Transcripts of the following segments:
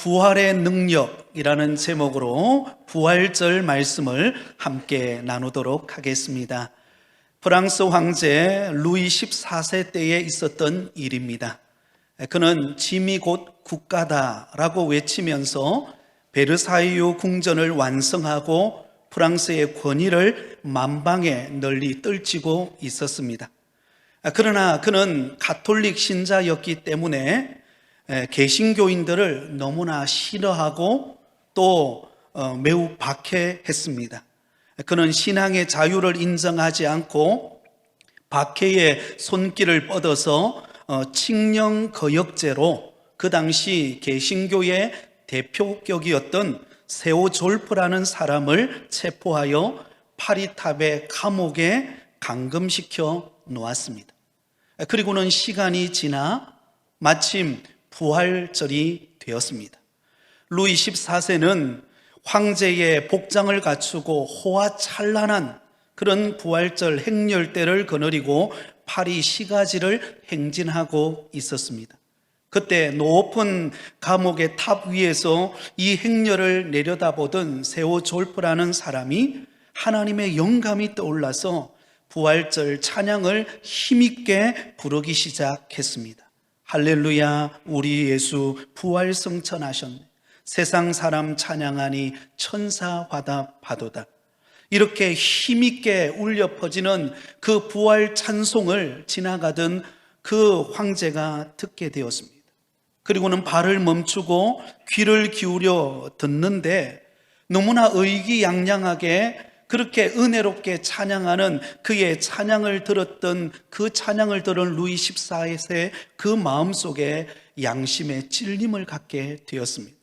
부활의 능력이라는 제목으로 부활절 말씀을 함께 나누도록 하겠습니다. 프랑스 황제 루이 14세 때에 있었던 일입니다. 그는 짐이 곧 국가다라고 외치면서 베르사유 궁전을 완성하고 프랑스의 권위를 만방에 널리 떨치고 있었습니다. 그러나 그는 가톨릭 신자였기 때문에 개신교인들을 너무나 싫어하고 또 매우 박해했습니다. 그는 신앙의 자유를 인정하지 않고 박해의 손길을 뻗어서 칙령거역죄로 그 당시 개신교의 대표격이었던 세오졸프라는 사람을 체포하여 파리탑의 감옥에 감금시켜 놓았습니다. 그리고는 시간이 지나 마침 부활절이 되었습니다. 루이 14세는 황제의 복장을 갖추고 호화찬란한 그런 부활절 행렬대를 거느리고 파리 시가지를 행진하고 있었습니다. 그때 높은 감옥의 탑 위에서 이 행렬을 내려다보던 세오졸프라는 사람이 하나님의 영감이 떠올라서 부활절 찬양을 힘있게 부르기 시작했습니다. 할렐루야, 우리 예수 부활 승천하셨네. 세상 사람 찬양하니 천사 화답하도다. 이렇게 힘있게 울려 퍼지는 그 부활 찬송을 지나가던 그 황제가 듣게 되었습니다. 그리고는 발을 멈추고 귀를 기울여 듣는데 너무나 의기양양하게 그렇게 은혜롭게 찬양하는 그의 찬양을 들었던 그 찬양을 들은 루이 14세 그 마음속에 양심의 찔림을 갖게 되었습니다.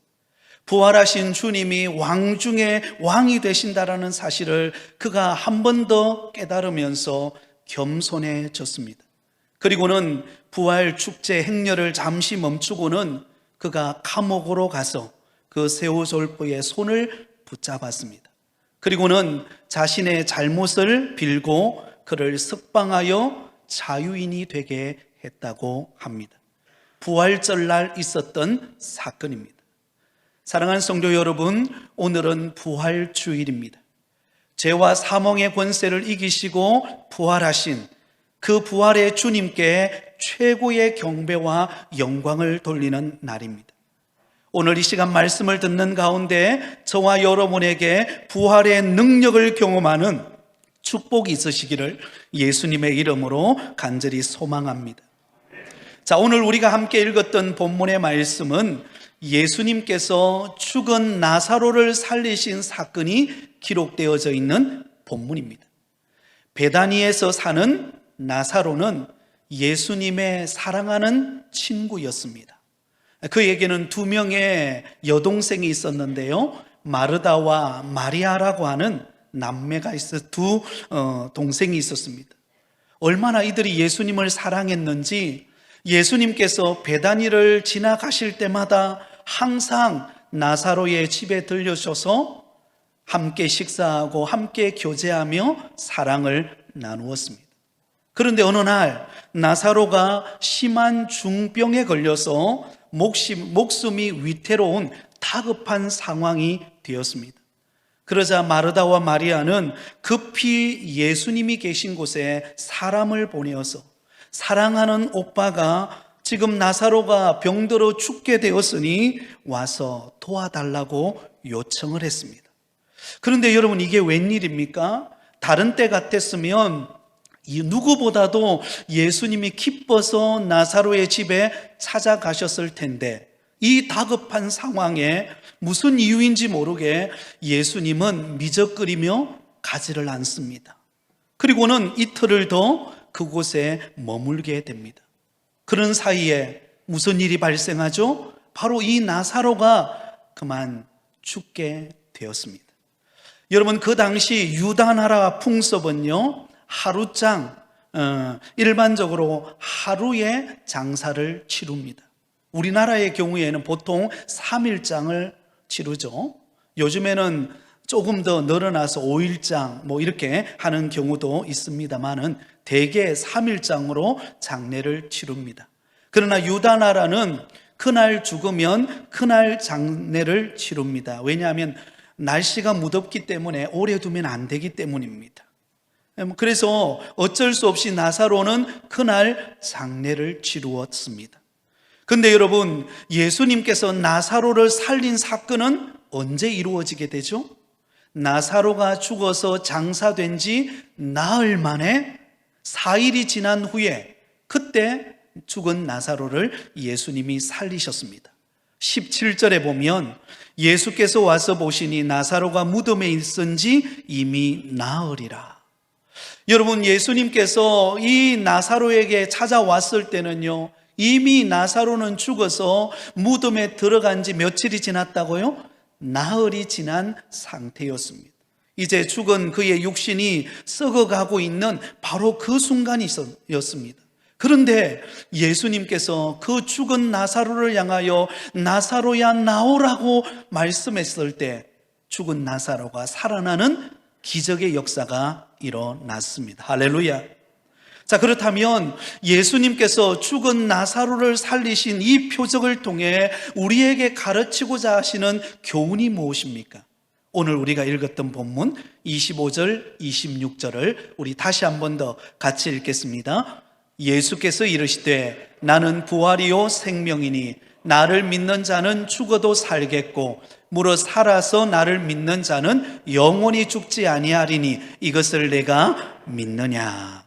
부활하신 주님이 왕 중에 왕이 되신다라는 사실을 그가 한 번 더 깨달으면서 겸손해졌습니다. 그리고는 부활 축제 행렬을 잠시 멈추고는 그가 감옥으로 가서 그 세오졸프의 손을 붙잡았습니다. 그리고는 자신의 잘못을 빌고 그를 석방하여 자유인이 되게 했다고 합니다. 부활절날 있었던 사건입니다. 사랑하는 성도 여러분, 오늘은 부활주일입니다. 죄와 사망의 권세를 이기시고 부활하신 그 부활의 주님께 최고의 경배와 영광을 돌리는 날입니다. 오늘 이 시간 말씀을 듣는 가운데 저와 여러분에게 부활의 능력을 경험하는 축복이 있으시기를 예수님의 이름으로 간절히 소망합니다. 자, 오늘 우리가 함께 읽었던 본문의 말씀은 예수님께서 죽은 나사로를 살리신 사건이 기록되어져 있는 본문입니다. 베다니에서 사는 나사로는 예수님의 사랑하는 친구였습니다. 그에게는 두 명의 여동생이 있었는데요, 마르다와 마리아라고 하는 남매가 두 동생이 있었습니다. 얼마나 이들이 예수님을 사랑했는지 예수님께서 베다니를 지나가실 때마다 항상 나사로의 집에 들려셔서 함께 식사하고 함께 교제하며 사랑을 나누었습니다. 그런데 어느 날 나사로가 심한 중병에 걸려서 목숨이 위태로운 다급한 상황이 되었습니다. 그러자 마르다와 마리아는 급히 예수님이 계신 곳에 사람을 보내어서 사랑하는 오빠가 지금 나사로가 병들어 죽게 되었으니 와서 도와달라고 요청을 했습니다. 그런데 여러분, 이게 웬일입니까? 다른 때 같았으면 누구보다도 예수님이 기뻐서 나사로의 집에 찾아가셨을 텐데 이 다급한 상황에 무슨 이유인지 모르게 예수님은 미적거리며 가지를 않습니다. 그리고는 이틀을 더 그곳에 머물게 됩니다. 그런 사이에 무슨 일이 발생하죠? 바로 이 나사로가 그만 죽게 되었습니다. 여러분, 그 당시 유다 나라 풍습은요, 하루장, 일반적으로 하루에 장사를 치릅니다. 우리나라의 경우에는 보통 3일장을 치르죠. 요즘에는 조금 더 늘어나서 5일장 이렇게 하는 경우도 있습니다만은 대개 3일장으로 장례를 치릅니다. 그러나 유다 나라는 그날 죽으면 그날 장례를 치릅니다. 왜냐하면 날씨가 무덥기 때문에 오래 두면 안 되기 때문입니다. 그래서 어쩔 수 없이 나사로는 그날 장례를 치루었습니다. 근데 여러분, 예수님께서 나사로를 살린 사건은 언제 이루어지게 되죠? 나사로가 죽어서 장사된 지 나흘 만에 4일이 지난 후에 그때 죽은 나사로를 예수님이 살리셨습니다. 17절에 보면 예수께서 와서 보시니 나사로가 무덤에 있은 지 이미 나흘이라. 여러분, 예수님께서 이 나사로에게 찾아왔을 때는요, 이미 나사로는 죽어서 무덤에 들어간 지 며칠이 지났다고요? 나흘이 지난 상태였습니다. 이제 죽은 그의 육신이 썩어가고 있는 바로 그 순간이었습니다. 그런데 예수님께서 그 죽은 나사로를 향하여 나사로야 나오라고 말씀했을 때 죽은 나사로가 살아나는 기적의 역사가 일어났습니다. 할렐루야. 자, 그렇다면 예수님께서 죽은 나사로를 살리신 이 표적을 통해 우리에게 가르치고자 하시는 교훈이 무엇입니까? 오늘 우리가 읽었던 본문 25절, 26절을 우리 다시 한 번 더 같이 읽겠습니다. 예수께서 이르시되 나는 부활이요 생명이니 나를 믿는 자는 죽어도 살겠고 무릇 살아서 나를 믿는 자는 영원히 죽지 아니하리니 이것을 내가 믿느냐.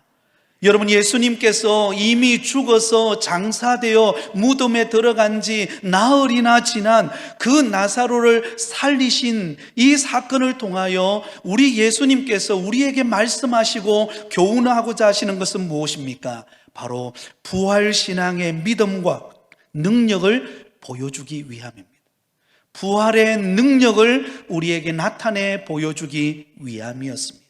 여러분, 예수님께서 이미 죽어서 장사되어 무덤에 들어간 지 나흘이나 지난 그 나사로를 살리신 이 사건을 통하여 우리 예수님께서 우리에게 말씀하시고 교훈하고자 하시는 것은 무엇입니까? 바로 부활신앙의 믿음과 능력을 보여주기 위함입니다. 부활의 능력을 우리에게 나타내 보여주기 위함이었습니다.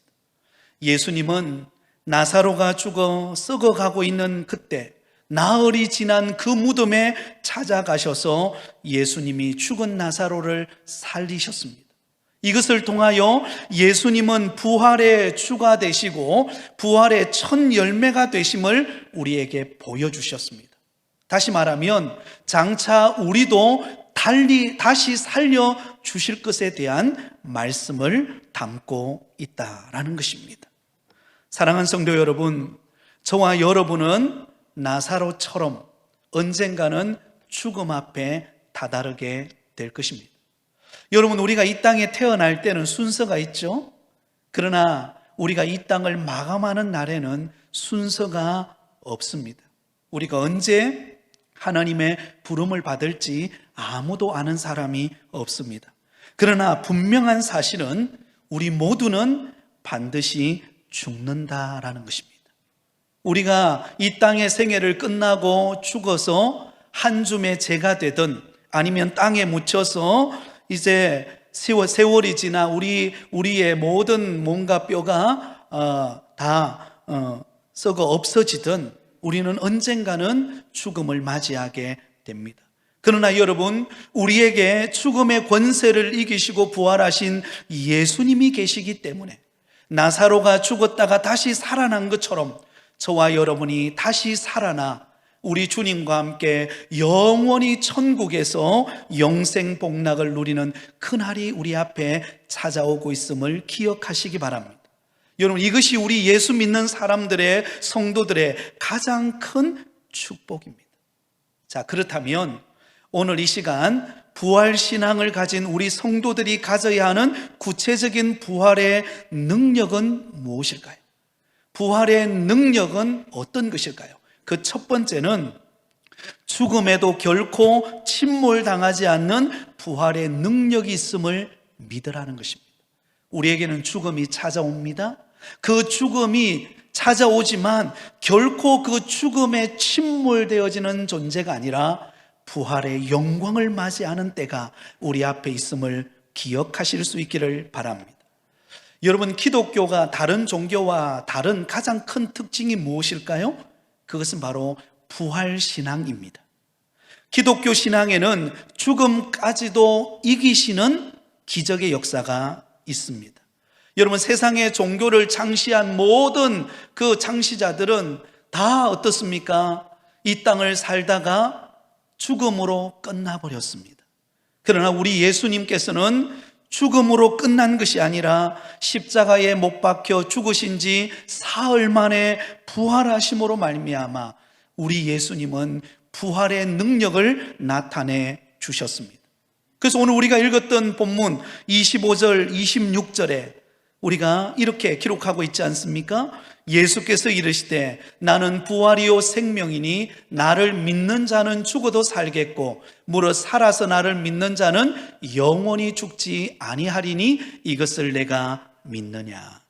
예수님은 나사로가 죽어 썩어가고 있는 그때 나흘이 지난 그 무덤에 찾아가셔서 예수님이 죽은 나사로를 살리셨습니다. 이것을 통하여 예수님은 부활의 주가 되시고 부활의 첫 열매가 되심을 우리에게 보여주셨습니다. 다시 말하면 장차 우리도 다시 살려주실 것에 대한 말씀을 담고 있다라는 것입니다. 사랑하는 성도 여러분, 저와 여러분은 나사로처럼 언젠가는 죽음 앞에 다다르게 될 것입니다. 여러분, 우리가 이 땅에 태어날 때는 순서가 있죠. 그러나 우리가 이 땅을 마감하는 날에는 순서가 없습니다. 우리가 언제 하나님의 부름을 받을지 아무도 아는 사람이 없습니다. 그러나 분명한 사실은 우리 모두는 반드시 죽는다라는 것입니다. 우리가 이 땅의 생애를 끝나고 죽어서 한 줌의 재가 되든 아니면 땅에 묻혀서 이제 세월이 지나 우리의 모든 몸과 뼈가 다 썩어 없어지든 우리는 언젠가는 죽음을 맞이하게 됩니다. 그러나 여러분, 우리에게 죽음의 권세를 이기시고 부활하신 예수님이 계시기 때문에 나사로가 죽었다가 다시 살아난 것처럼 저와 여러분이 다시 살아나 우리 주님과 함께 영원히 천국에서 영생 복락을 누리는 그날이 우리 앞에 찾아오고 있음을 기억하시기 바랍니다. 여러분, 이것이 우리 예수 믿는 사람들의, 성도들의 가장 큰 축복입니다. 자, 그렇다면 오늘 이 시간 부활신앙을 가진 우리 성도들이 가져야 하는 구체적인 부활의 능력은 무엇일까요? 부활의 능력은 어떤 것일까요? 그 첫 번째는 죽음에도 결코 침몰당하지 않는 부활의 능력이 있음을 믿으라는 것입니다. 우리에게는 죽음이 찾아옵니다. 그 죽음이 찾아오지만 결코 그 죽음에 침몰되어지는 존재가 아니라 부활의 영광을 맞이하는 때가 우리 앞에 있음을 기억하실 수 있기를 바랍니다. 여러분, 기독교가 다른 종교와 다른 가장 큰 특징이 무엇일까요? 그것은 바로 부활신앙입니다. 기독교 신앙에는 죽음까지도 이기시는 기적의 역사가 있습니다. 여러분, 세상의 종교를 창시한 모든 그 창시자들은 다 어떻습니까? 이 땅을 살다가 죽음으로 끝나버렸습니다. 그러나 우리 예수님께서는 죽음으로 끝난 것이 아니라 십자가에 못 박혀 죽으신 지 사흘 만에 부활하심으로 말미암아 우리 예수님은 부활의 능력을 나타내 주셨습니다. 그래서 오늘 우리가 읽었던 본문 25절, 26절에 우리가 이렇게 기록하고 있지 않습니까? 예수께서 이르시되 나는 부활이요 생명이니 나를 믿는 자는 죽어도 살겠고 무릇 살아서 나를 믿는 자는 영원히 죽지 아니하리니 이것을 내가 믿느냐.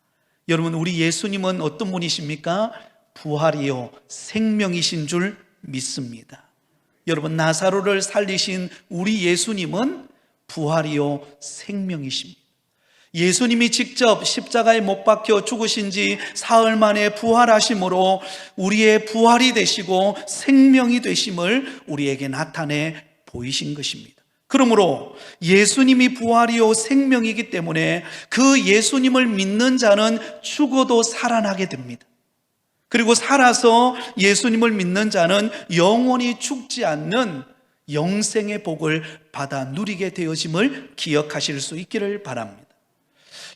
여러분, 우리 예수님은 어떤 분이십니까? 부활이요 생명이신 줄 믿습니다. 여러분, 나사로를 살리신 우리 예수님은 부활이요 생명이십니다. 예수님이 직접 십자가에 못 박혀 죽으신 지 사흘 만에 부활하심으로 우리의 부활이 되시고 생명이 되심을 우리에게 나타내 보이신 것입니다. 그러므로 예수님이 부활이요 생명이기 때문에 그 예수님을 믿는 자는 죽어도 살아나게 됩니다. 그리고 살아서 예수님을 믿는 자는 영원히 죽지 않는 영생의 복을 받아 누리게 되어짐을 기억하실 수 있기를 바랍니다.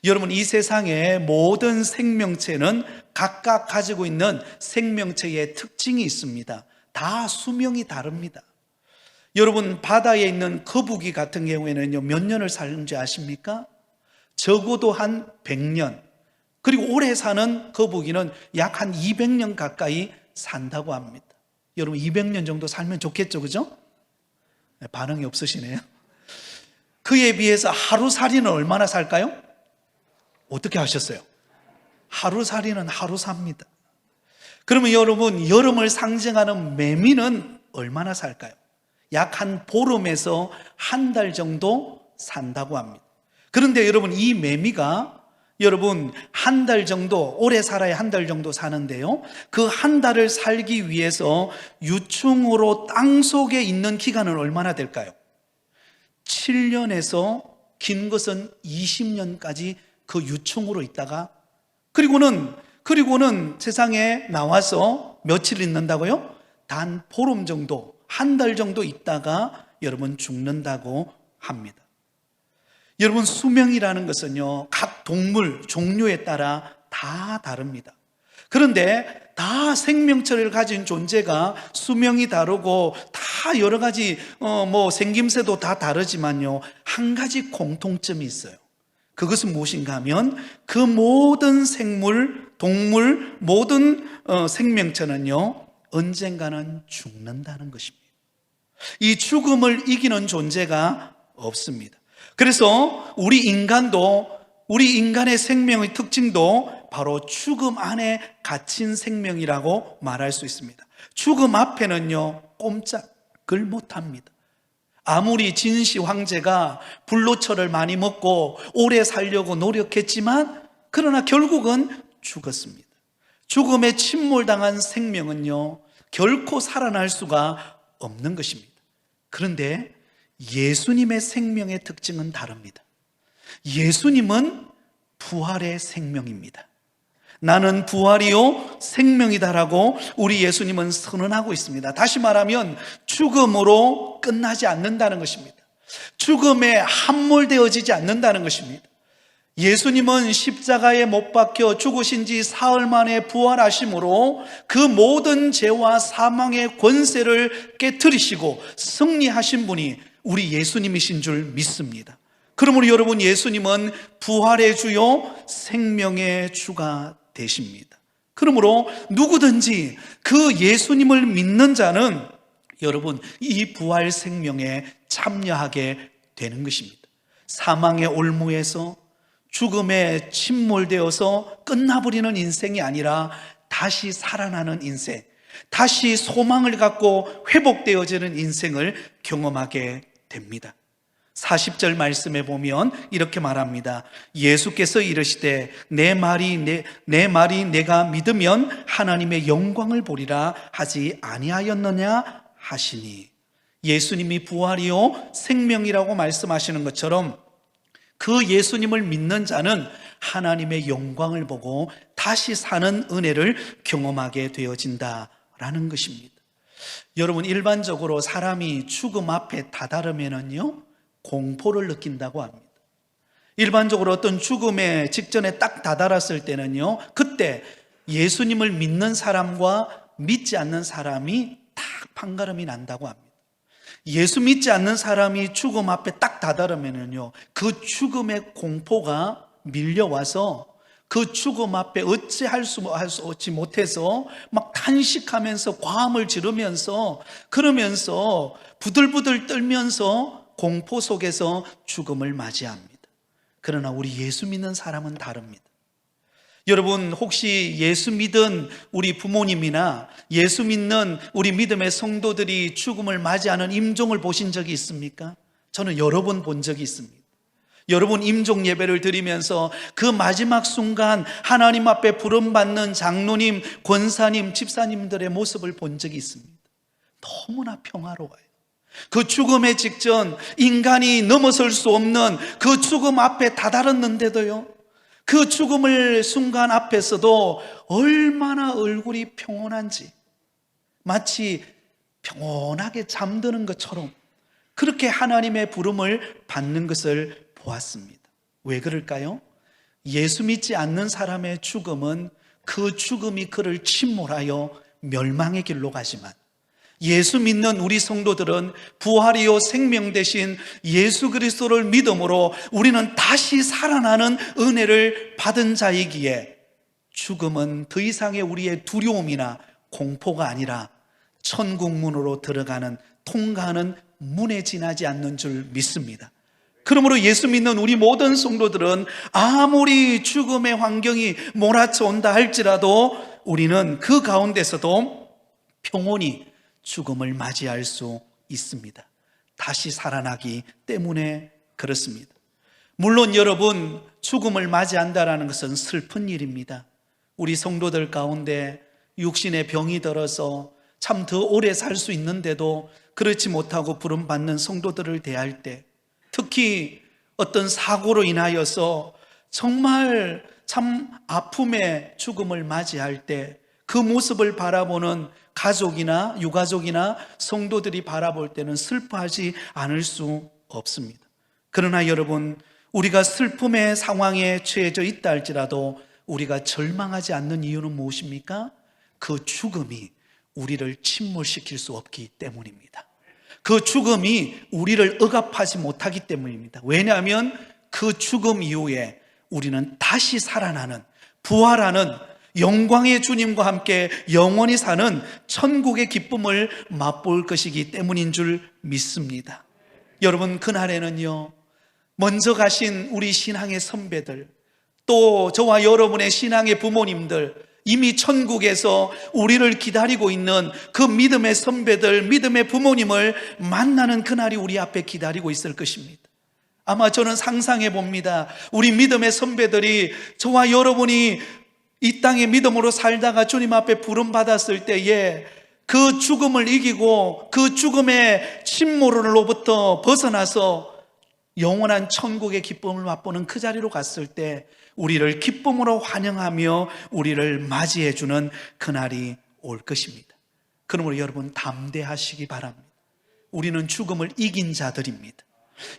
여러분, 이 세상의 모든 생명체는 각각 가지고 있는 생명체의 특징이 있습니다. 다 수명이 다릅니다. 여러분, 바다에 있는 거북이 같은 경우에는요, 몇 년을 사는지 아십니까? 적어도 한 100년. 그리고 오래 사는 거북이는 약 한 200년 가까이 산다고 합니다. 여러분, 200년 정도 살면 좋겠죠, 그죠? 반응이 없으시네요. 그에 비해서 하루살이는 얼마나 살까요? 어떻게 하셨어요? 하루살이는 하루 삽니다. 그러면 여러분, 여름을 상징하는 매미는 얼마나 살까요? 약 한 보름에서 한 달 정도 산다고 합니다. 그런데 여러분, 이 매미가 여러분 한 달 정도, 오래 살아야 한 달 정도 사는데요, 그 한 달을 살기 위해서 유충으로 땅속에 있는 기간은 얼마나 될까요? 7년에서 긴 것은 20년까지 그 유충으로 있다가 그리고는 세상에 나와서 며칠 있는다고요? 단 보름 정도, 한 달 정도 있다가 여러분 죽는다고 합니다. 여러분, 수명이라는 것은요, 각 동물 종류에 따라 다 다릅니다. 그런데 다 생명체를 가진 존재가 수명이 다르고 다 여러 가지 생김새도 다 다르지만요, 한 가지 공통점이 있어요. 그것은 무엇인가 하면 그 모든 생물, 동물, 모든 생명체는요, 언젠가는 죽는다는 것입니다. 이 죽음을 이기는 존재가 없습니다. 그래서 우리 인간의 생명의 특징도 바로 죽음 안에 갇힌 생명이라고 말할 수 있습니다. 죽음 앞에는요, 꼼짝을 못합니다. 아무리 진시 황제가 불로초를 많이 먹고 오래 살려고 노력했지만 그러나 결국은 죽었습니다. 죽음에 침몰당한 생명은요, 결코 살아날 수가 없는 것입니다. 그런데 예수님의 생명의 특징은 다릅니다. 예수님은 부활의 생명입니다. 나는 부활이요 생명이다라고 우리 예수님은 선언하고 있습니다. 다시 말하면 죽음으로 끝나지 않는다는 것입니다. 죽음에 함몰되어지지 않는다는 것입니다. 예수님은 십자가에 못 박혀 죽으신 지 사흘 만에 부활하심으로 그 모든 죄와 사망의 권세를 깨트리시고 승리하신 분이 우리 예수님이신 줄 믿습니다. 그러므로 여러분, 예수님은 부활의 주요 생명의 주가 되십니다. 그러므로 누구든지 그 예수님을 믿는 자는 여러분 이 부활 생명에 참여하게 되는 것입니다. 사망의 올무에서 죽음에 침몰되어서 끝나버리는 인생이 아니라 다시 살아나는 인생, 다시 소망을 갖고 회복되어지는 인생을 경험하게 됩니다. 40절 말씀에 보면 이렇게 말합니다. 예수께서 이르시되 내 말이 내가 믿으면 하나님의 영광을 보리라 하지 아니하였느냐 하시니, 예수님이 부활이요 생명이라고 말씀하시는 것처럼 그 예수님을 믿는 자는 하나님의 영광을 보고 다시 사는 은혜를 경험하게 되어진다라는 것입니다. 여러분, 일반적으로 사람이 죽음 앞에 다다르면은요, 공포를 느낀다고 합니다. 일반적으로 어떤 죽음의 직전에 딱 다다랐을 때는요, 그때 예수님을 믿는 사람과 믿지 않는 사람이 딱 판가름이 난다고 합니다. 예수 믿지 않는 사람이 죽음 앞에 딱 다다르면은요, 그 죽음의 공포가 밀려와서 그 죽음 앞에 어찌할 수 없지 못해서 막 탄식하면서 과음을 지르면서 그러면서 부들부들 떨면서 공포 속에서 죽음을 맞이합니다. 그러나 우리 예수 믿는 사람은 다릅니다. 여러분, 혹시 예수 믿은 우리 부모님이나 예수 믿는 우리 믿음의 성도들이 죽음을 맞이하는 임종을 보신 적이 있습니까? 저는 여러 번 본 적이 있습니다. 여러분, 임종 예배를 드리면서 그 마지막 순간 하나님 앞에 부름받는 장로님, 권사님, 집사님들의 모습을 본 적이 있습니다. 너무나 평화로워요. 그 죽음의 직전, 인간이 넘어설 수 없는 그 죽음 앞에 다다랐는데도요, 그 죽음을 순간 앞에서도 얼마나 얼굴이 평온한지, 마치 평온하게 잠드는 것처럼 그렇게 하나님의 부름을 받는 것을 보았습니다. 왜 그럴까요? 예수 믿지 않는 사람의 죽음은 그 죽음이 그를 침몰하여 멸망의 길로 가지만, 예수 믿는 우리 성도들은 부활이요 생명 되신 예수 그리스도를 믿음으로 우리는 다시 살아나는 은혜를 받은 자이기에 죽음은 더 이상의 우리의 두려움이나 공포가 아니라 천국 문으로 들어가는, 통과하는 문에 지나지 않는 줄 믿습니다. 그러므로 예수 믿는 우리 모든 성도들은 아무리 죽음의 환경이 몰아쳐온다 할지라도 우리는 그 가운데서도 평온히 죽음을 맞이할 수 있습니다. 다시 살아나기 때문에 그렇습니다. 물론 여러분, 죽음을 맞이한다는 것은 슬픈 일입니다. 우리 성도들 가운데 육신의 병이 들어서 참 더 오래 살 수 있는데도 그렇지 못하고 부름받는 성도들을 대할 때, 특히 어떤 사고로 인하여서 정말 참 아픔의 죽음을 맞이할 때 그 모습을 바라보는 가족이나 유가족이나 성도들이 바라볼 때는 슬퍼하지 않을 수 없습니다. 그러나 여러분, 우리가 슬픔의 상황에 처해져 있다 할지라도 우리가 절망하지 않는 이유는 무엇입니까? 그 죽음이 우리를 침몰시킬 수 없기 때문입니다. 그 죽음이 우리를 억압하지 못하기 때문입니다. 왜냐하면 그 죽음 이후에 우리는 다시 살아나는, 부활하는 영광의 주님과 함께 영원히 사는 천국의 기쁨을 맛볼 것이기 때문인 줄 믿습니다. 여러분, 그날에는요, 먼저 가신 우리 신앙의 선배들, 또 저와 여러분의 신앙의 부모님들, 이미 천국에서 우리를 기다리고 있는 그 믿음의 선배들, 믿음의 부모님을 만나는 그날이 우리 앞에 기다리고 있을 것입니다. 아마 저는 상상해 봅니다. 우리 믿음의 선배들이 저와 여러분이 이 땅에 믿음으로 살다가 주님 앞에 부름받았을 때에 그 죽음을 이기고 그 죽음의 침몰로부터 벗어나서 영원한 천국의 기쁨을 맛보는 그 자리로 갔을 때 우리를 기쁨으로 환영하며 우리를 맞이해 주는 그날이 올 것입니다. 그러므로 여러분, 담대하시기 바랍니다. 우리는 죽음을 이긴 자들입니다.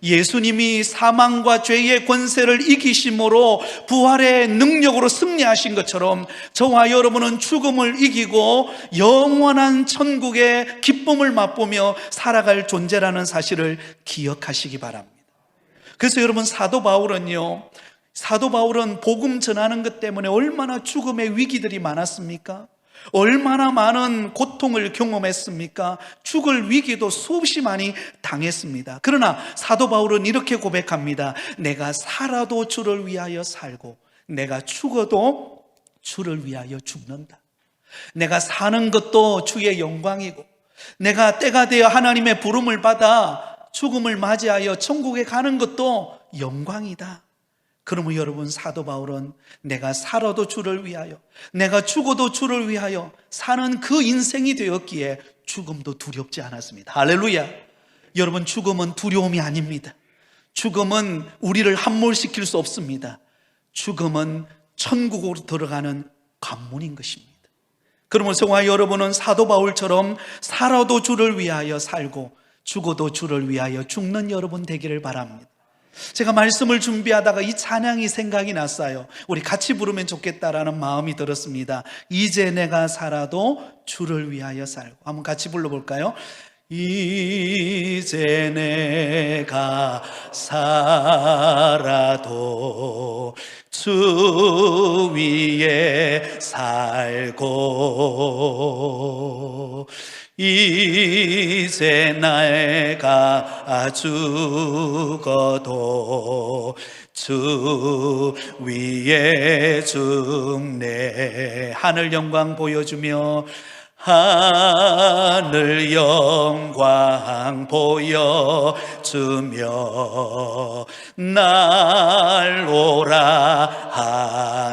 예수님이 사망과 죄의 권세를 이기심으로 부활의 능력으로 승리하신 것처럼 저와 여러분은 죽음을 이기고 영원한 천국의 기쁨을 맛보며 살아갈 존재라는 사실을 기억하시기 바랍니다. 그래서 여러분, 사도 바울은 복음 전하는 것 때문에 얼마나 죽음의 위기들이 많았습니까? 얼마나 많은 고통을 경험했습니까? 죽을 위기도 수없이 많이 당했습니다. 그러나 사도 바울은 이렇게 고백합니다. 내가 살아도 주를 위하여 살고 내가 죽어도 주를 위하여 죽는다. 내가 사는 것도 주의 영광이고 내가 때가 되어 하나님의 부름을 받아 죽음을 맞이하여 천국에 가는 것도 영광이다. 그러면 여러분, 사도 바울은 내가 살아도 주를 위하여, 내가 죽어도 주를 위하여 사는 그 인생이 되었기에 죽음도 두렵지 않았습니다. 할렐루야. 여러분, 죽음은 두려움이 아닙니다. 죽음은 우리를 함몰시킬 수 없습니다. 죽음은 천국으로 들어가는 관문인 것입니다. 그러면 저와 여러분은 사도 바울처럼 살아도 주를 위하여 살고 죽어도 주를 위하여 죽는 여러분 되기를 바랍니다. 제가 말씀을 준비하다가 이 찬양이 생각이 났어요. 우리 같이 부르면 좋겠다라는 마음이 들었습니다. 이제 내가 살아도 주를 위하여 살고. 한번 같이 불러볼까요? 이제 내가 살아도 주 위에 살고 이제 내가 죽어도 주 위에 죽네. 하늘 영광 보여주며 하늘 영광 보여주며 날 오라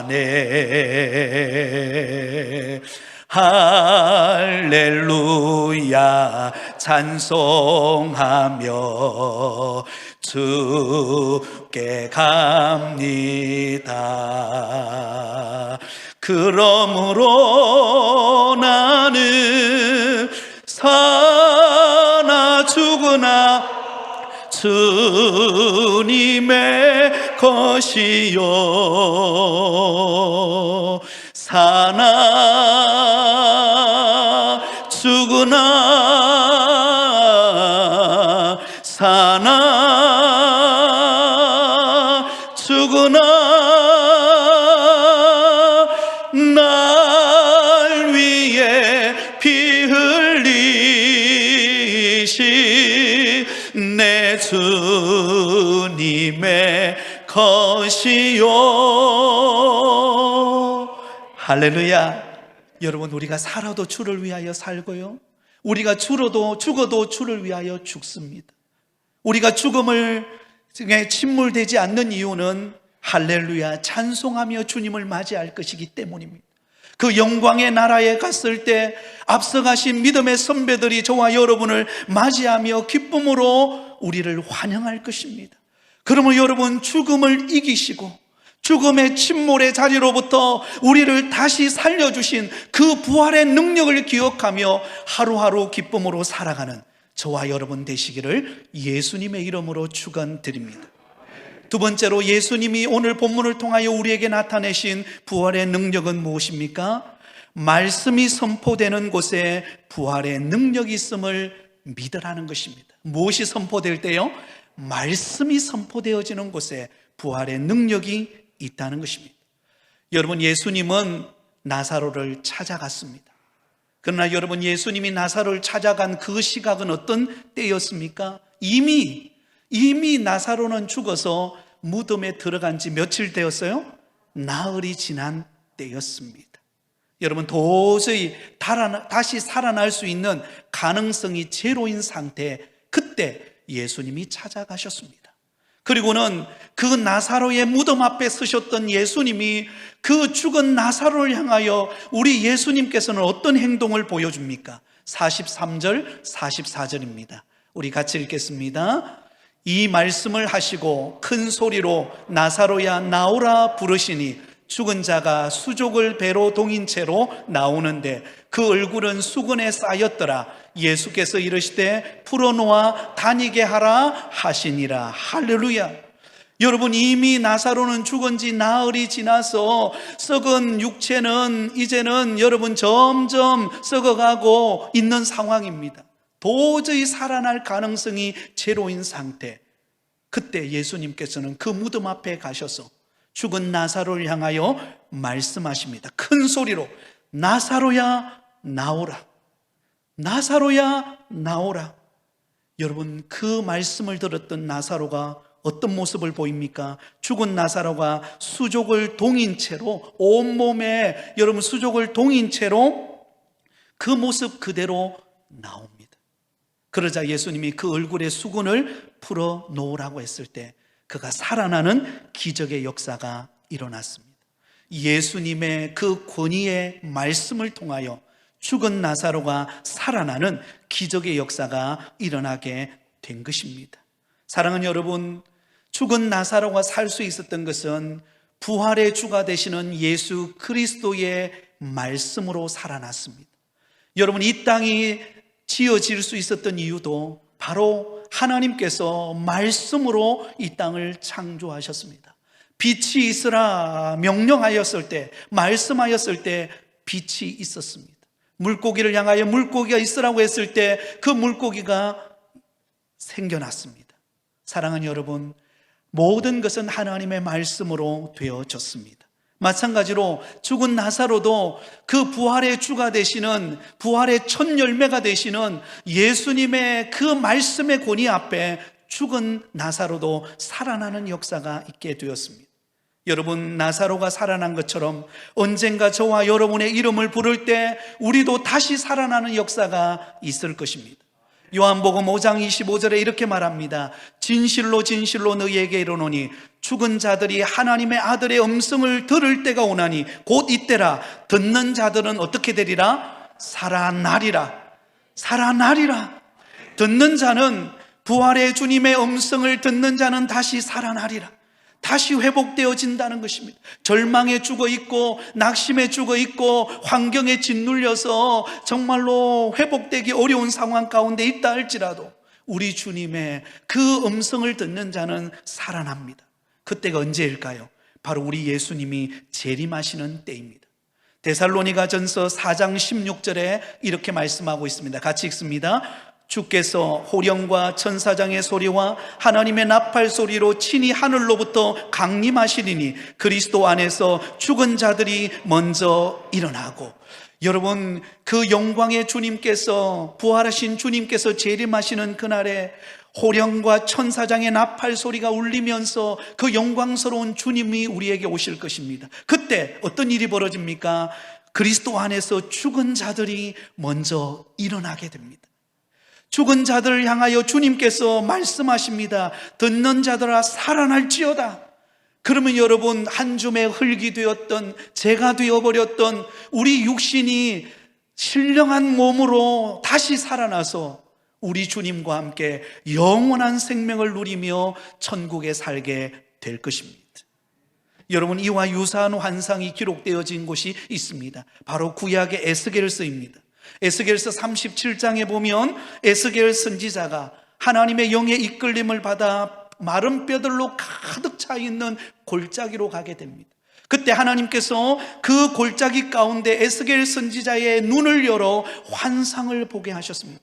하네. 할렐루야 찬송하며 주께 갑니다. 그러므로 나는 사나 죽으나 주님의 것이요 사나 죽으나 사나 죽으나 날 위해 피 흘리신 내 주님의 것이요. 할렐루야. 여러분, 우리가 살아도 주를 위하여 살고요, 우리가 죽어도 주를 위하여 죽습니다. 우리가 죽음을 침몰되지 않는 이유는 할렐루야 찬송하며 주님을 맞이할 것이기 때문입니다. 그 영광의 나라에 갔을 때 앞서가신 믿음의 선배들이 저와 여러분을 맞이하며 기쁨으로 우리를 환영할 것입니다. 그러면 여러분, 죽음을 이기시고 죽음의 침몰의 자리로부터 우리를 다시 살려주신 그 부활의 능력을 기억하며 하루하루 기쁨으로 살아가는 저와 여러분 되시기를 예수님의 이름으로 축원드립니다. 두 번째로, 예수님이 오늘 본문을 통하여 우리에게 나타내신 부활의 능력은 무엇입니까? 말씀이 선포되는 곳에 부활의 능력이 있음을 믿으라는 것입니다. 무엇이 선포될 때요? 말씀이 선포되어지는 곳에 부활의 능력이 있다는 것입니다. 여러분, 예수님은 나사로를 찾아갔습니다. 그러나 여러분, 예수님이 나사로를 찾아간 그 시각은 어떤 때였습니까? 이미 나사로는 죽어서 무덤에 들어간 지 며칠 되었어요? 나흘이 지난 때였습니다. 여러분, 도저히 다시 살아날 수 있는 가능성이 제로인 상태, 그때 예수님이 찾아가셨습니다. 그리고는 그 나사로의 무덤 앞에 서셨던 예수님이 그 죽은 나사로를 향하여 우리 예수님께서는 어떤 행동을 보여줍니까? 43절, 44절입니다. 우리 같이 읽겠습니다. 이 말씀을 하시고 큰 소리로 나사로야 나오라 부르시니 죽은 자가 수족을 배로 동인 채로 나오는데 그 얼굴은 수건에 쌓였더라. 예수께서 이르시되 풀어놓아 다니게 하라 하시니라. 할렐루야. 여러분, 이미 나사로는 죽은 지 나흘이 지나서 썩은 육체는 이제는 여러분 점점 썩어가고 있는 상황입니다. 도저히 살아날 가능성이 제로인 상태. 그때 예수님께서는 그 무덤 앞에 가셔서 죽은 나사로를 향하여 말씀하십니다. 큰 소리로 나사로야 나오라, 나사로야 나오라. 여러분, 그 말씀을 들었던 나사로가 어떤 모습을 보입니까? 죽은 나사로가 수족을 동인 채로, 온몸에 여러분 수족을 동인 채로 그 모습 그대로 나옵니다. 그러자 예수님이 그 얼굴에 수건을 풀어 놓으라고 했을 때 그가 살아나는 기적의 역사가 일어났습니다. 예수님의 그 권위의 말씀을 통하여 죽은 나사로가 살아나는 기적의 역사가 일어나게 된 것입니다. 사랑하는 여러분, 죽은 나사로가 살 수 있었던 것은 부활의 주가 되시는 예수 그리스도의 말씀으로 살아났습니다. 여러분, 이 땅이 지어질 수 있었던 이유도 바로 하나님께서 말씀으로 이 땅을 창조하셨습니다. 빛이 있으라 명령하였을 때, 말씀하였을 때 빛이 있었습니다. 물고기를 향하여 물고기가 있으라고 했을 때 그 물고기가 생겨났습니다. 사랑하는 여러분, 모든 것은 하나님의 말씀으로 되어졌습니다. 마찬가지로 죽은 나사로도 그 부활의 주가 되시는, 부활의 첫 열매가 되시는 예수님의 그 말씀의 권위 앞에 죽은 나사로도 살아나는 역사가 있게 되었습니다. 여러분, 나사로가 살아난 것처럼 언젠가 저와 여러분의 이름을 부를 때 우리도 다시 살아나는 역사가 있을 것입니다. 요한복음 5장 25절에 이렇게 말합니다. 진실로 진실로 너희에게 이르노니 죽은 자들이 하나님의 아들의 음성을 들을 때가 오나니 곧 이때라. 듣는 자들은 어떻게 되리라? 살아나리라. 살아나리라. 듣는 자는, 부활의 주님의 음성을 듣는 자는 다시 살아나리라. 다시 회복되어진다는 것입니다. 절망에 죽어 있고 낙심에 죽어 있고 환경에 짓눌려서 정말로 회복되기 어려운 상황 가운데 있다 할지라도 우리 주님의 그 음성을 듣는 자는 살아납니다. 그때가 언제일까요? 바로 우리 예수님이 재림하시는 때입니다. 데살로니가전서 4장 16절에 이렇게 말씀하고 있습니다. 같이 읽습니다. 주께서 호령과 천사장의 소리와 하나님의 나팔 소리로 친히 하늘로부터 강림하시리니 그리스도 안에서 죽은 자들이 먼저 일어나고. 여러분, 그 영광의 주님께서, 부활하신 주님께서 재림하시는 그날에 호령과 천사장의 나팔 소리가 울리면서 그 영광스러운 주님이 우리에게 오실 것입니다. 그때 어떤 일이 벌어집니까? 그리스도 안에서 죽은 자들이 먼저 일어나게 됩니다. 죽은 자들을 향하여 주님께서 말씀하십니다. 듣는 자들아 살아날지어다. 그러면 여러분, 한 줌의 흙이 되었던, 재가 되어버렸던 우리 육신이 신령한 몸으로 다시 살아나서 우리 주님과 함께 영원한 생명을 누리며 천국에 살게 될 것입니다. 여러분, 이와 유사한 환상이 기록되어진 곳이 있습니다. 바로 구약의 에스겔서입니다. 에스겔서 37장에 보면 에스겔 선지자가 하나님의 영의 이끌림을 받아 마른 뼈들로 가득 차 있는 골짜기로 가게 됩니다. 그때 하나님께서 그 골짜기 가운데 에스겔 선지자의 눈을 열어 환상을 보게 하셨습니다.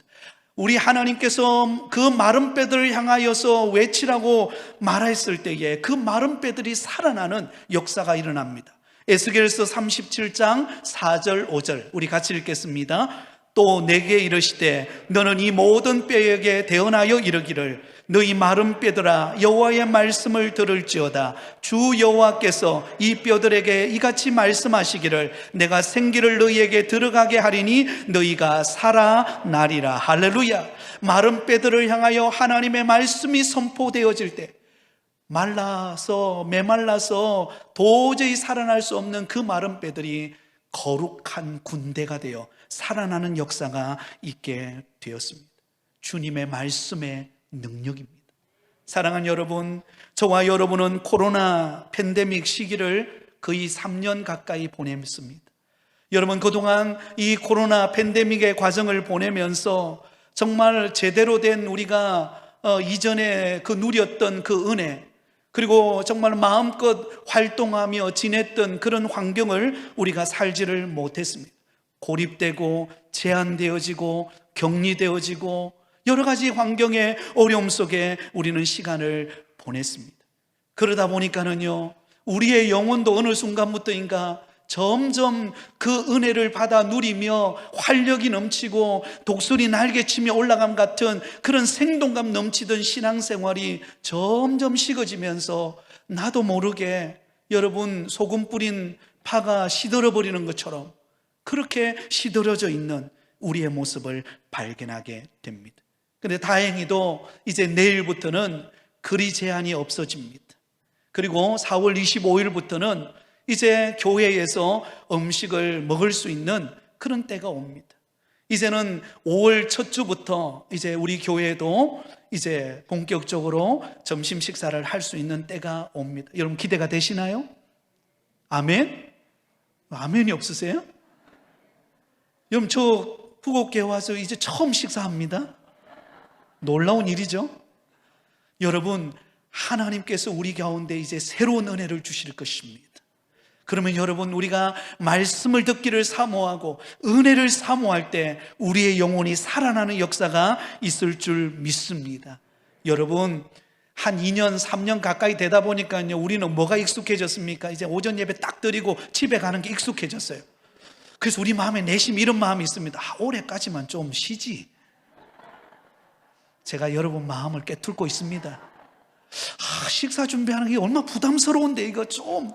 우리 하나님께서 그 마른 뼈들을 향하여서 외치라고 말했을 때에 그 마른 뼈들이 살아나는 역사가 일어납니다. 에스겔서 37장 4절 5절 우리 같이 읽겠습니다. 또 내게 이르시되 너는 이 모든 뼈에게 대언하여 이르기를 너희 마른 뼈들아 여호와의 말씀을 들을지어다. 주 여호와께서 이 뼈들에게 이같이 말씀하시기를 내가 생기를 너희에게 들어가게 하리니 너희가 살아나리라. 할렐루야. 마른 뼈들을 향하여 하나님의 말씀이 선포되어질 때 말라서 메말라서 도저히 살아날 수 없는 그 마른 뼈들이 거룩한 군대가 되어 살아나는 역사가 있게 되었습니다. 주님의 말씀의 능력입니다. 사랑하는 여러분, 저와 여러분은 코로나 팬데믹 시기를 거의 3년 가까이 보냈습니다. 여러분, 그동안 이 코로나 팬데믹의 과정을 보내면서 정말 제대로 된 우리가 이전에 그 누렸던 그 은혜, 그리고 정말 마음껏 활동하며 지냈던 그런 환경을 우리가 살지를 못했습니다. 고립되고 제한되어지고 격리되어지고 여러 가지 환경의 어려움 속에 우리는 시간을 보냈습니다. 그러다 보니까는요, 우리의 영혼도 어느 순간부터인가 점점 그 은혜를 받아 누리며 활력이 넘치고 독수리 날개치며 올라감 같은 그런 생동감 넘치던 신앙생활이 점점 식어지면서 나도 모르게 여러분 소금 뿌린 파가 시들어버리는 것처럼 그렇게 시들어져 있는 우리의 모습을 발견하게 됩니다. 그런데 다행히도 이제 내일부터는 거리 제한이 없어집니다. 그리고 4월 25일부터는 이제 교회에서 음식을 먹을 수 있는 그런 때가 옵니다. 이제는 5월 첫 주부터 이제 우리 교회도 이제 본격적으로 점심 식사를 할 수 있는 때가 옵니다. 여러분 기대가 되시나요? 아멘? 아멘이 없으세요? 여러분, 저 후곡교회 와서 이제 처음 식사합니다. 놀라운 일이죠. 여러분, 하나님께서 우리 가운데 이제 새로운 은혜를 주실 것입니다. 그러면 여러분, 우리가 말씀을 듣기를 사모하고 은혜를 사모할 때 우리의 영혼이 살아나는 역사가 있을 줄 믿습니다. 여러분, 한 2년, 3년 가까이 되다 보니까요, 우리는 뭐가 익숙해졌습니까? 이제 오전 예배 딱 드리고 집에 가는 게 익숙해졌어요. 그래서 우리 마음에 내심 이런 마음이 있습니다. 올해까지만 좀 쉬지. 제가 여러분 마음을 깨뚫고 있습니다. 식사 준비하는 게 얼마나 부담스러운데 이거 좀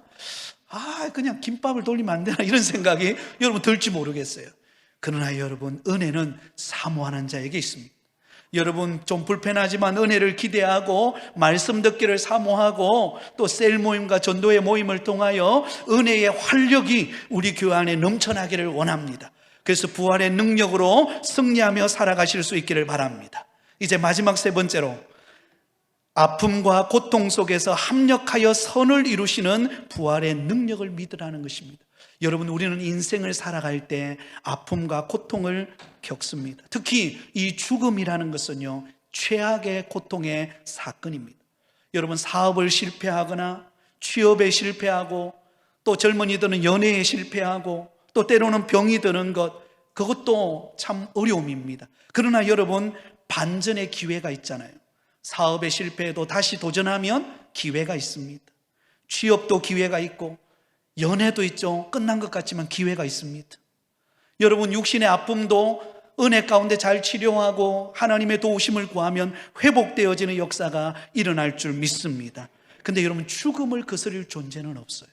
그냥 김밥을 돌리면 안 되나, 이런 생각이 여러분 들지 모르겠어요. 그러나 여러분, 은혜는 사모하는 자에게 있습니다. 여러분, 좀 불편하지만 은혜를 기대하고 말씀 듣기를 사모하고 또 셀 모임과 전도의 모임을 통하여 은혜의 활력이 우리 교회 안에 넘쳐나기를 원합니다. 그래서 부활의 능력으로 승리하며 살아가실 수 있기를 바랍니다. 이제 마지막 세 번째로, 아픔과 고통 속에서 합력하여 선을 이루시는 부활의 능력을 믿으라는 것입니다. 여러분, 우리는 인생을 살아갈 때 아픔과 고통을 겪습니다. 특히 이 죽음이라는 것은요, 최악의 고통의 사건입니다. 여러분, 사업을 실패하거나 취업에 실패하고 또 젊은이들은 연애에 실패하고 또 때로는 병이 드는 것, 그것도 참 어려움입니다. 그러나 여러분, 반전의 기회가 있잖아요. 사업에 실패해도 다시 도전하면 기회가 있습니다. 취업도 기회가 있고 연애도 있죠. 끝난 것 같지만 기회가 있습니다. 여러분, 육신의 아픔도 은혜 가운데 잘 치료하고 하나님의 도우심을 구하면 회복되어지는 역사가 일어날 줄 믿습니다. 근데 여러분, 죽음을 거스릴 존재는 없어요.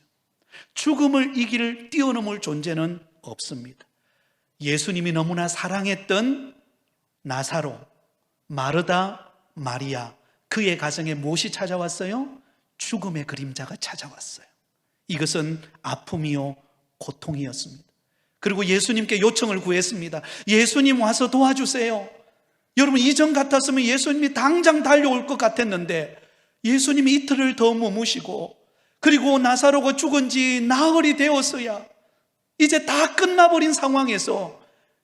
죽음을 이길 뛰어넘을 존재는 없습니다. 예수님이 너무나 사랑했던 나사로, 마르다, 마리아, 그의 가정에 무엇이 찾아왔어요? 죽음의 그림자가 찾아왔어요. 이것은 아픔이요 고통이었습니다. 그리고 예수님께 요청을 구했습니다. 예수님, 와서 도와주세요. 여러분, 이전 같았으면 예수님이 당장 달려올 것 같았는데 예수님이 이틀을 더 머무시고, 그리고 나사로가 죽은 지 나흘이 되었어야 이제 다 끝나버린 상황에서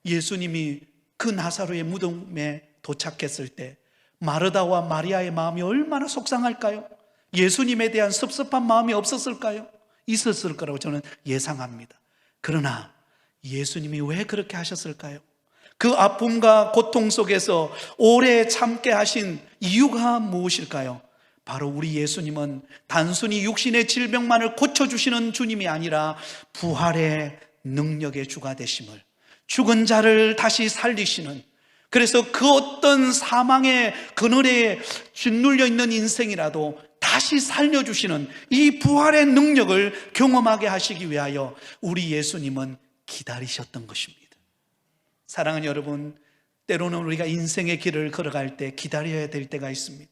예수님이 그 나사로의 무덤에 도착했을 때 마르다와 마리아의 마음이 얼마나 속상할까요? 예수님에 대한 섭섭한 마음이 없었을까요? 있었을 거라고 저는 예상합니다. 그러나 예수님이 왜 그렇게 하셨을까요? 그 아픔과 고통 속에서 오래 참게 하신 이유가 무엇일까요? 바로 우리 예수님은 단순히 육신의 질병만을 고쳐주시는 주님이 아니라 부활의 능력의 주가 되심을, 죽은 자를 다시 살리시는, 그래서 그 어떤 사망의 그늘에 짓눌려 있는 인생이라도 다시 살려주시는 이 부활의 능력을 경험하게 하시기 위하여 우리 예수님은 기다리셨던 것입니다. 사랑하는 여러분, 때로는 우리가 인생의 길을 걸어갈 때 기다려야 될 때가 있습니다.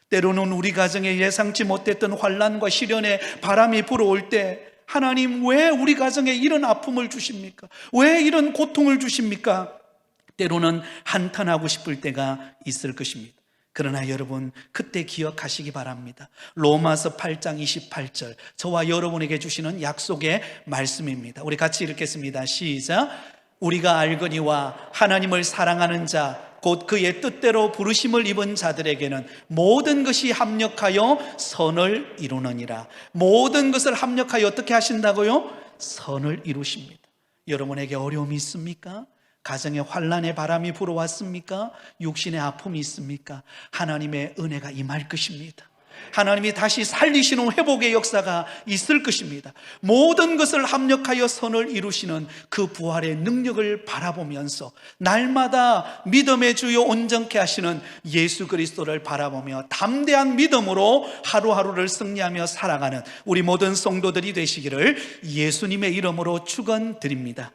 때로는 우리 가정에 예상치 못했던 환난과 시련의 바람이 불어올 때, 하나님, 왜 우리 가정에 이런 아픔을 주십니까? 왜 이런 고통을 주십니까? 때로는 한탄하고 싶을 때가 있을 것입니다. 그러나 여러분, 그때 기억하시기 바랍니다. 로마서 8장 28절, 저와 여러분에게 주시는 약속의 말씀입니다. 우리 같이 읽겠습니다. 시작. 우리가 알거니와 하나님을 사랑하는 자, 곧 그의 뜻대로 부르심을 입은 자들에게는 모든 것이 합력하여 선을 이루느니라. 모든 것을 합력하여 어떻게 하신다고요? 선을 이루십니다. 여러분에게 어려움이 있습니까? 가정에 환난의 바람이 불어왔습니까? 육신의 아픔이 있습니까? 하나님의 은혜가 임할 것입니다. 하나님이 다시 살리시는 회복의 역사가 있을 것입니다. 모든 것을 합력하여 선을 이루시는 그 부활의 능력을 바라보면서 날마다 믿음의 주요 온전케 하시는 예수 그리스도를 바라보며 담대한 믿음으로 하루하루를 승리하며 살아가는 우리 모든 성도들이 되시기를 예수님의 이름으로 축원드립니다.